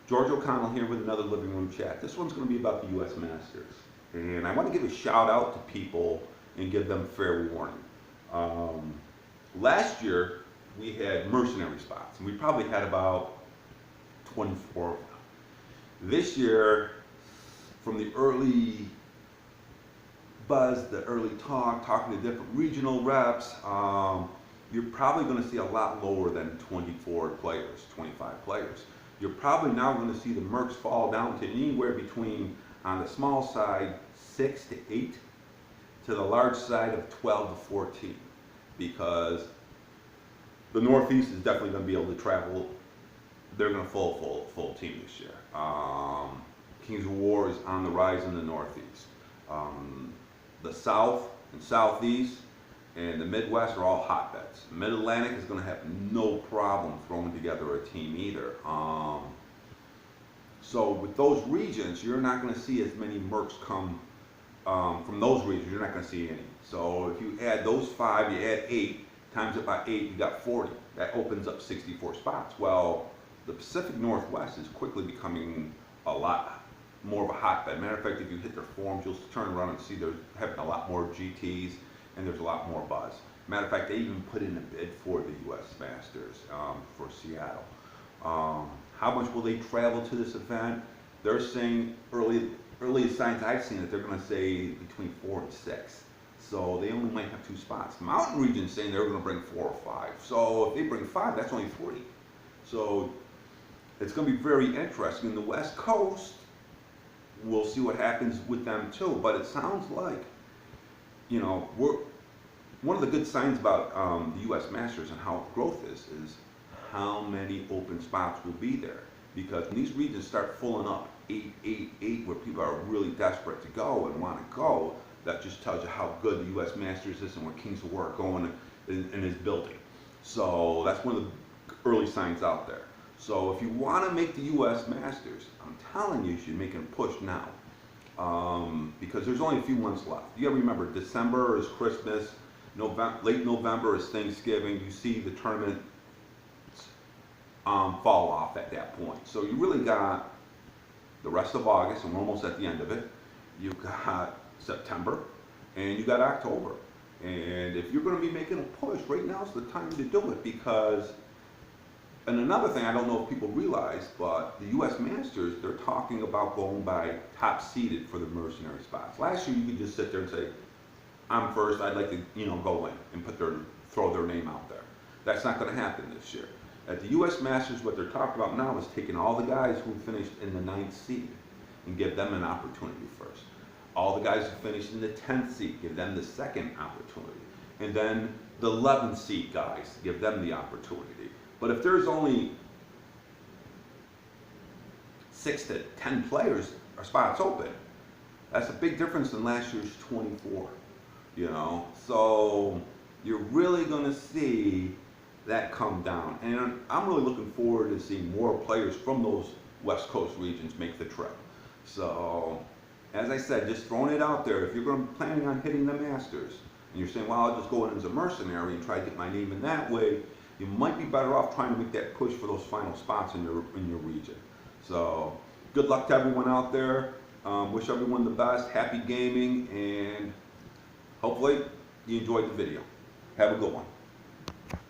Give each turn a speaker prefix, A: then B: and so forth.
A: George O'Connell here with another Living Room Chat. This one's going to be about the U.S. Masters. And I want to give a shout out to people and give them fair warning. Last year, we had mercenary spots, and we probably had about 24 of them. This year, from the early buzz, the early talking to different regional reps, you're probably going to see a lot lower than 24 players, 25 players. You're probably now going to see the Mercs fall down to anywhere between, on the small side, 6 to 8, to the large side of 12 to 14, because the Northeast is definitely going to be able to travel. They're going to full team this year. Kings of War is on the rise in the Northeast. The South and Southeast and the Midwest are all hotbeds. Mid-Atlantic is going to have no problem throwing together a team either. So with those regions, you're not going to see as many Mercs come from those regions. You're not going to see any. So if you add those 5, you add 8, times it by 8, you got 40. That opens up 64 spots. Well, the Pacific Northwest is quickly becoming a lot more of a hotbed. Matter of fact, if you hit their forums, you'll turn around and see they're having a lot more GTs, and there's a lot more buzz. Matter of fact, they even put in a bid for the U.S. Masters for Seattle. How much will they travel to this event? They're saying, early signs I've seen, that they're going to say between 4 and 6. So they only might have 2 spots. The mountain region's saying they're going to bring 4 or 5. So if they bring 5, that's only 3. So it's going to be very interesting. In the West Coast, we'll see what happens with them too. But it sounds like, you know, one of the good signs about the U.S. Masters and how growth is how many open spots will be there. Because when these regions start filling up 8, 8, 8, where people are really desperate to go and want to go, that just tells you how good the U.S. Masters is and where Kings of War are going and is building. So that's one of the early signs out there. So if you want to make the U.S. Masters, I'm telling you, you should make a push now. Because there's only a few months left. You got to remember, December is Christmas, late November is Thanksgiving. You see the tournament fall off at that point. So you really got the rest of August, and we're almost at the end of it. You got September, and you got October. And if you're going to be making a push, right now is the time to do it, because, and another thing I don't know if people realize, but the U.S. Masters, they're talking about going by top seeded for the mercenary spots. Last year, you could just sit there and say, I'm first, I'd like to, go in and throw their name out there. That's not going to happen this year. At the U.S. Masters, what they're talking about now is taking all the guys who finished in the 9th seed and give them an opportunity first. All the guys who finished in the 10th seed, give them the second opportunity. And then the 11th seed guys, give them the opportunity. But if there's only 6 to 10 players or spots open, that's a big difference than last year's 24, So you're really going to see that come down. And I'm really looking forward to seeing more players from those West Coast regions make the trip. So, as I said, just throwing it out there, if you're planning on hitting the Masters, and you're saying, well, I'll just go in as a mercenary and try to get my name in that way, you might be better off trying to make that push for those final spots in your region. So, good luck to everyone out there. Wish everyone the best. Happy gaming, and hopefully you enjoyed the video. Have a good one.